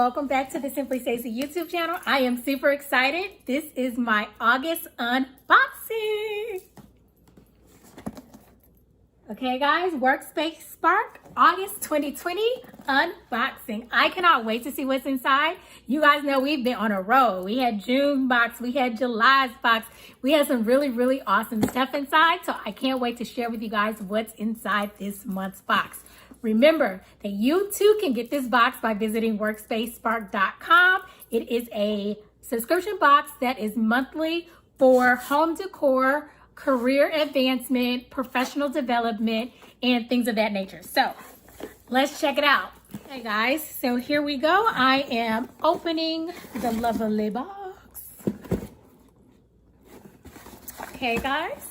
welcome back to the Simply Staci YouTube channel. I am super excited. This is my August unboxing. Okay guys, workspacepark August 2020 unboxing. I cannot wait to see what's inside. You guys know we've been on a roll. We had June box, we had July's box. We had some really awesome stuff inside. So I can't wait to share with you guys what's inside this month's box. Remember that you too can get this box by visiting workspacespark.com. It is a subscription box that is monthly for home decor, career advancement, professional development, and things of that nature. So let's check it out. Hey guys, so here we go. I am opening the lovely box. Okay guys,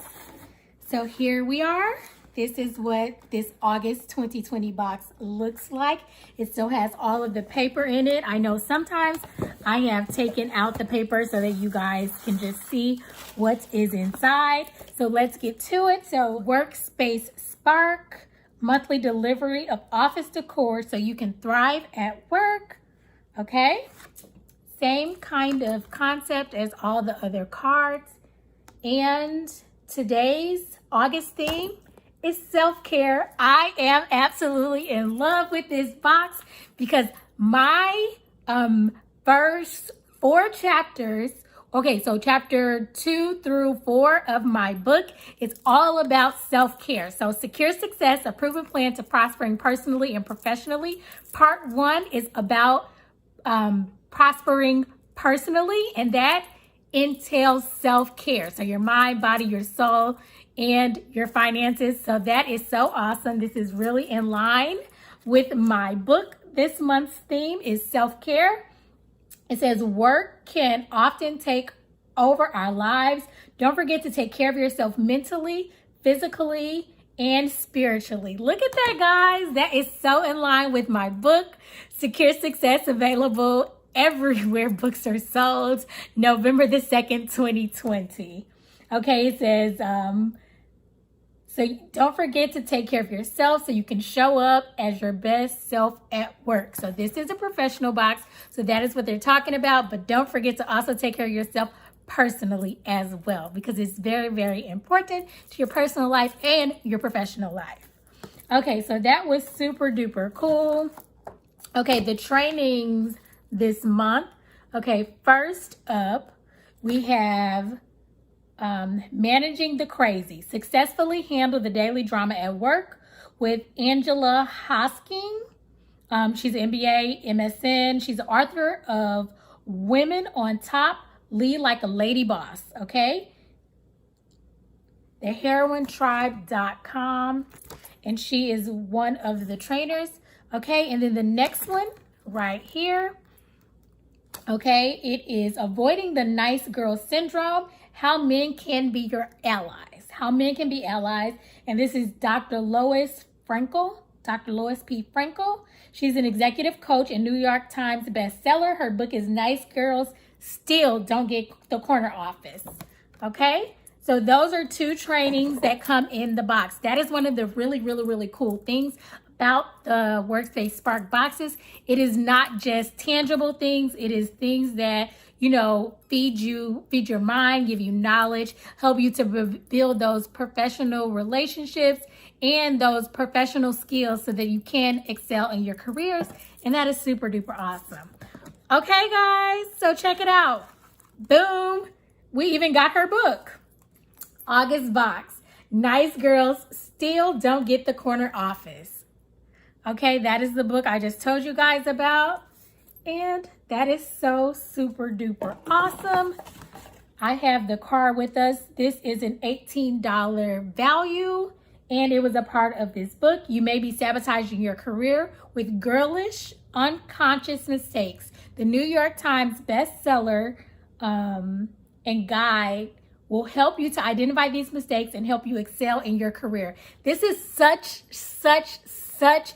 so here we are. This is what this August 2020 box looks like. It still has all of the paper in it. I know sometimes I have taken out the paper so that you guys can just see what is inside. So let's get to it. So workspacepark, monthly delivery of office decor so you can thrive at work. Okay. Same kind of concept as all the other cards. And today's August theme is self-care. I am absolutely in love with this box because my first 4 chapters, okay, so chapter 2 through 4 of my book, it's all about self-care. So secure success, a proven plan to prospering personally and professionally. Part 1 is about prospering personally, and that entails self-care. So your mind, body, your soul, and your finances. So that is so awesome. This is really in line with my book. This month's theme is self-care. It says work can often take over our lives. Don't forget to take care of yourself mentally, physically, and spiritually. Look at that, guys. That is so in line with my book, Secure Success, available everywhere books are sold, November the 2nd, 2020. Okay, it says, so don't forget to take care of yourself so you can show up as your best self at work. So this is a professional box, so that is what they're talking about, but don't forget to also take care of yourself personally as well, because it's very important to your personal life and your professional life. Okay, so that was super duper cool. Okay, the trainings this month. Okay, first up, we have Managing the Crazy. Successfully handle the daily drama at work with Angela Hosking. She's an MBA, MSN. She's the author of Women on Top, Lead Like a Lady Boss. Okay. TheHeroineTribe.com. And she is one of the trainers. Okay. And then the next one right here. Okay. It is Avoiding the Nice Girl Syndrome. How men can be your allies. How men can be allies. And this is Dr. Lois Frankel, Dr. Lois P. Frankel. She's an executive coach and New York Times bestseller. Her book is Nice Girls Still Don't Get the Corner Office. Okay? So those are 2 trainings that come in the box. That is one of the really cool things about the workspacepark boxes. It is not just tangible things. It is things that, you know, feed your mind, give you knowledge, help you to build those professional relationships and those professional skills so that you can excel in your careers. And that is super duper awesome. Okay, guys, so check it out. Boom. We even got her book. August box. Nice Girls Still Don't Get the Corner Office. Okay, that is the book I just told you guys about. And that is so super duper awesome. I have the card with us. This is an $18 value, and it was a part of this book. You may be sabotaging your career with girlish, unconscious mistakes. The New York Times bestseller and guide will help you to identify these mistakes and help you excel in your career. This is such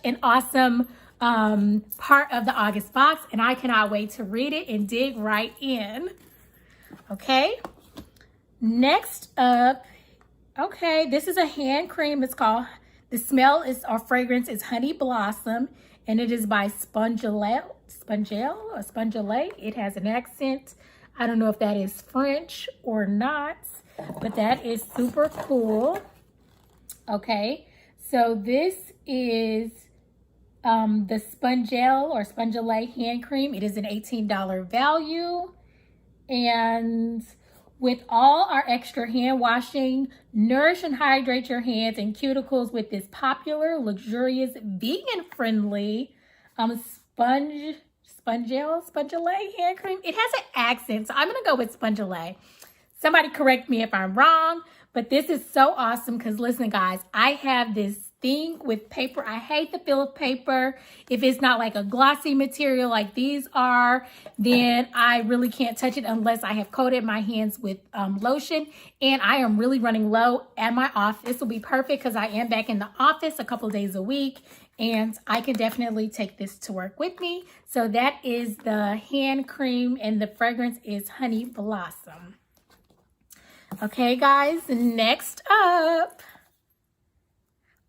an awesome part of the August box, and I cannot wait to read it and dig right in. Okay, next up, okay, this is a hand cream. It's called, the smell is, or fragrance is Honey Blossom, and it is by Spongelaute. spongelle or spongele. It has an accent. I don't know if that is French or not, but that is super cool. Okay, so this is the Spongelle or Spongele hand cream. It is an $18 value. And with all our extra hand washing, nourish and hydrate your hands and cuticles with this popular, luxurious, vegan-friendly Spongele hand cream. It has an accent, so I'm going to go with Spongele. Somebody correct me if I'm wrong, but this is so awesome because listen, guys, I have this thing with paper. I hate the feel of paper. If it's not like a glossy material like these are, then I really can't touch it unless I have coated my hands with lotion. And I am really running low at my office. This will be perfect because I am back in the office a couple days a week. And I can definitely take this to work with me. So that is the hand cream, and the fragrance is Honey Blossom. Okay, guys, next up.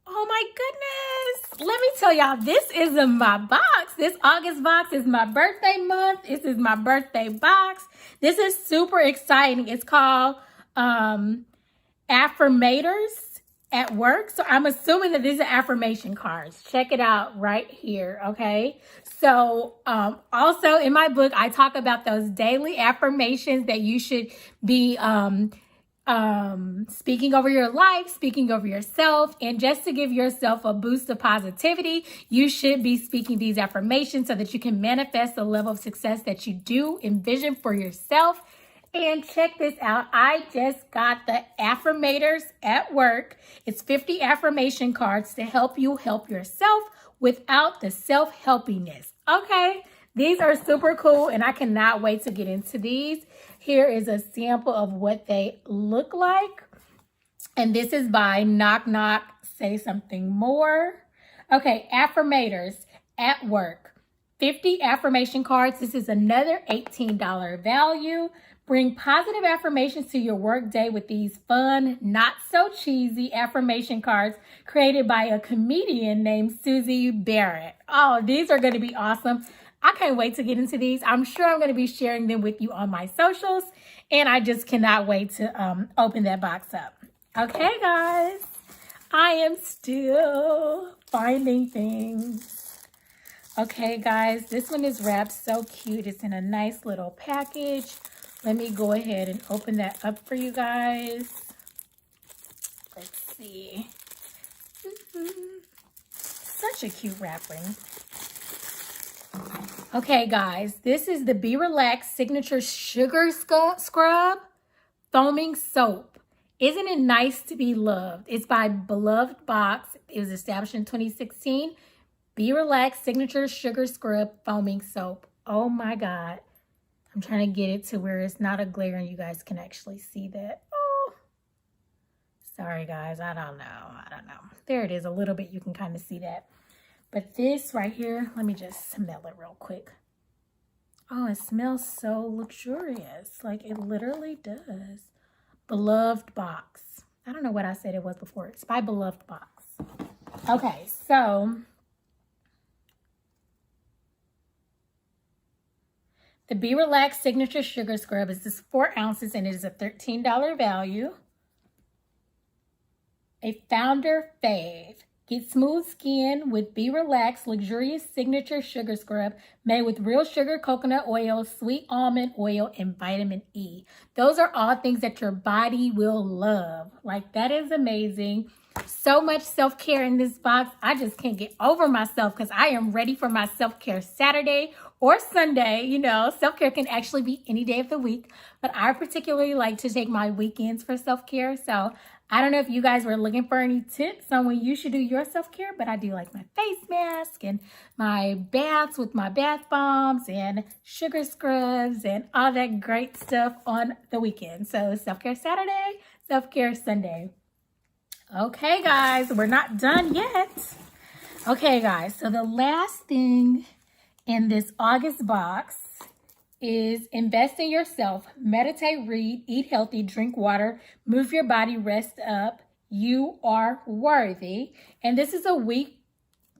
Oh my goodness. Let me tell y'all, this is in my box. This August box is my birthday month. This is my birthday box. This is super exciting. It's called Affirmators at Work. So I'm assuming that these are affirmation cards. Check it out right here, okay? So also in my book, I talk about those daily affirmations that you should be speaking over your life, speaking over yourself, and just to give yourself a boost of positivity, you should be speaking these affirmations so that you can manifest the level of success that you do envision for yourself. And check this out. I just got the Affirmators at Work. It's 50 affirmation cards to help you help yourself without the self-helpiness. Okay, these are super cool, and I cannot wait to get into these. Here is a sample of what they look like. And this is by Knock Knock Say Something More. Okay, Affirmators at Work. 50 affirmation cards. This is another $18 value. Bring positive affirmations to your work day with these fun, not so cheesy affirmation cards created by a comedian named Susie Barrett. Oh, these are going to be awesome. I can't wait to get into these. I'm sure I'm going to be sharing them with you on my socials, and I just cannot wait to open that box up. Okay, guys, I am still finding things. Okay, guys, this one is wrapped so cute. It's in a nice little package. Let me go ahead and open that up for you guys. Let's see. Such a cute wrapping. Okay, guys, this is the Be Relaxed Signature Sugar Scrub Foaming Soap. Isn't it nice to be loved? It's by Beloved Box. It was established in 2016. Be Relaxed Signature Sugar Scrub Foaming Soap. Oh my God. I'm trying to get it to where it's not a glare and you guys can actually see that. Oh, sorry guys, I don't know. There it is a little bit, you can kind of see that. But this right here, let me just smell it real quick. Oh, it smells so luxurious. Like it literally does. Beloved Box. I don't know what I said it was before. It's by Beloved Box. Okay, so the Be Relaxed Signature Sugar Scrub is this 4 ounces and it is a $13 value. A founder fave. Get smooth skin with Be Relaxed Luxurious Signature Sugar Scrub made with real sugar, coconut oil, sweet almond oil, and vitamin E. Those are all things that your body will love. Like, that is amazing. So much self-care in this box. I just can't get over myself because I am ready for my self-care Saturday or Sunday. You know, self-care can actually be any day of the week, but I particularly like to take my weekends for self-care. So I don't know if you guys were looking for any tips on when you should do your self-care, but I do like my face mask and my baths with my bath bombs and sugar scrubs and all that great stuff on the weekend. So self-care Saturday, self-care Sunday. Okay, guys, we're not done yet. Okay, guys, so the last thing in this August box is invest in yourself, meditate, read, eat healthy, drink water, move your body, rest up. You are worthy. And this is a week,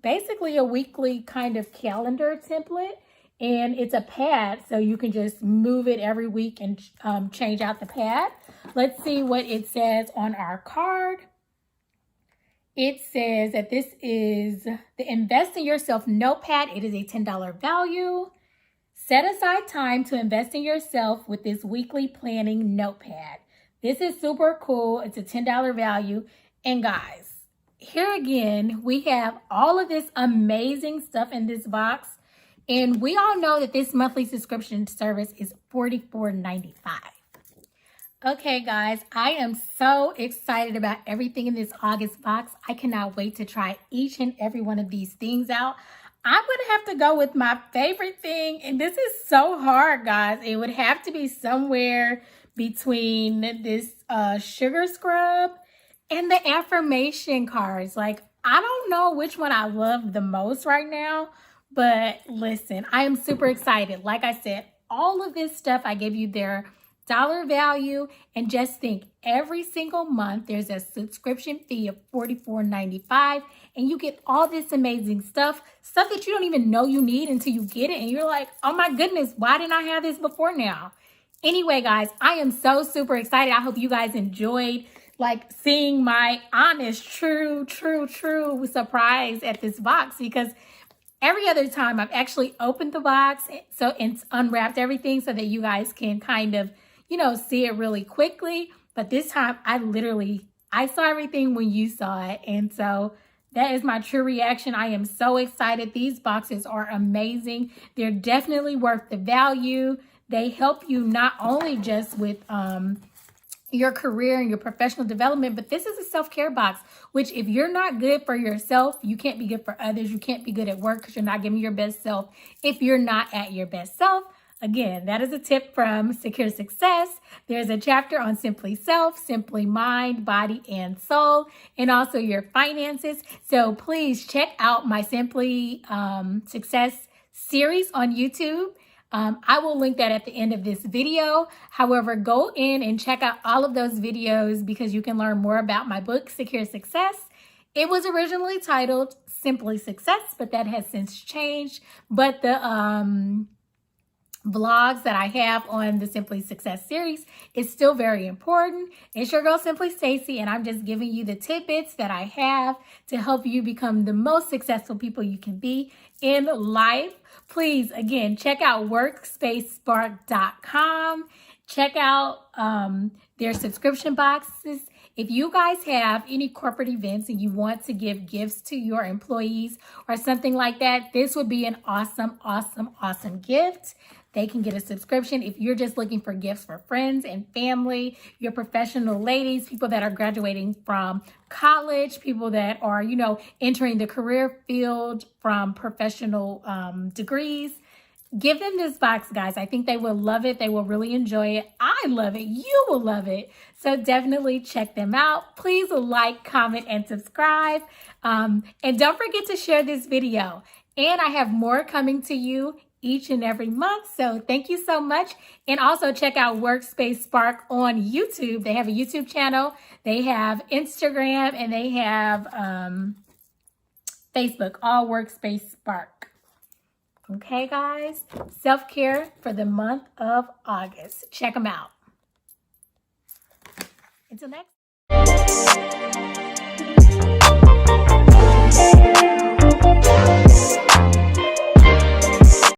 basically a weekly kind of calendar template. And it's a pad, so you can just move it every week and change out the pad. Let's see what it says on our card. It says that this is the Invest in Yourself notepad. It is a $10 value. Set aside time to invest in yourself with this weekly planning notepad. This is super cool. It's a $10 value. And guys, here again, we have all of this amazing stuff in this box. And we all know that this monthly subscription service is $44.95. Okay, guys, I am so excited about everything in this August box. I cannot wait to try each and every one of these things out. I'm going to have to go with my favorite thing, and this is so hard, guys. It would have to be somewhere between this sugar scrub and the affirmation cards. Like, I don't know which one I love the most right now, but listen, I am super excited. Like I said, all of this stuff, I give you their dollar value, and just think, every single month there's a subscription fee of $44.95, and you get all this amazing stuff that you don't even know you need until you get it, and you're like, oh my goodness, why didn't I have this before now? Anyway, guys, I am so super excited. I hope you guys enjoyed like seeing my honest, true surprise at this box, because every other time I've actually opened the box and unwrapped everything so that you guys can kind of, you know, see it really quickly. But this time I saw everything when you saw it. And so that is my true reaction. I am so excited. These boxes are amazing. They're definitely worth the value. They help you not only just with your career and your professional development, but this is a self-care box, which if you're not good for yourself, you can't be good for others. You can't be good at work because you're not giving your best self if you're not at your best self. Again, that is a tip from Secure Success. There's a chapter on Simply Self, Simply Mind, Body, and Soul, and also your finances. So please check out my Simply Success series on YouTube. I will link that at the end of this video. However, go in and check out all of those videos because you can learn more about my book, Secure Success. It was originally titled Simply Success, but that has since changed. But the vlogs that I have on the Simply Success series is still very important. It's your girl, Simply Staci, and I'm just giving you the tidbits that I have to help you become the most successful people you can be in life. Please, again, check out workspacespark.com. Check out their subscription boxes. If you guys have any corporate events and you want to give gifts to your employees or something like that, this would be an awesome gift. They can get a subscription. If you're just looking for gifts for friends and family, your professional ladies, people that are graduating from college, people that are, you know, entering the career field from professional degrees, give them this box, guys. I think they will love it. They will really enjoy it. I love it. You will love it. So definitely check them out. Please like, comment, and subscribe. And don't forget to share this video. And I have more coming to you each and every month. So thank you so much. And also check out workspacepark on YouTube. They have a YouTube channel. They have Instagram, and they have Facebook, all workspacepark. Okay, guys, self-care for the month of August. Check them out. Until next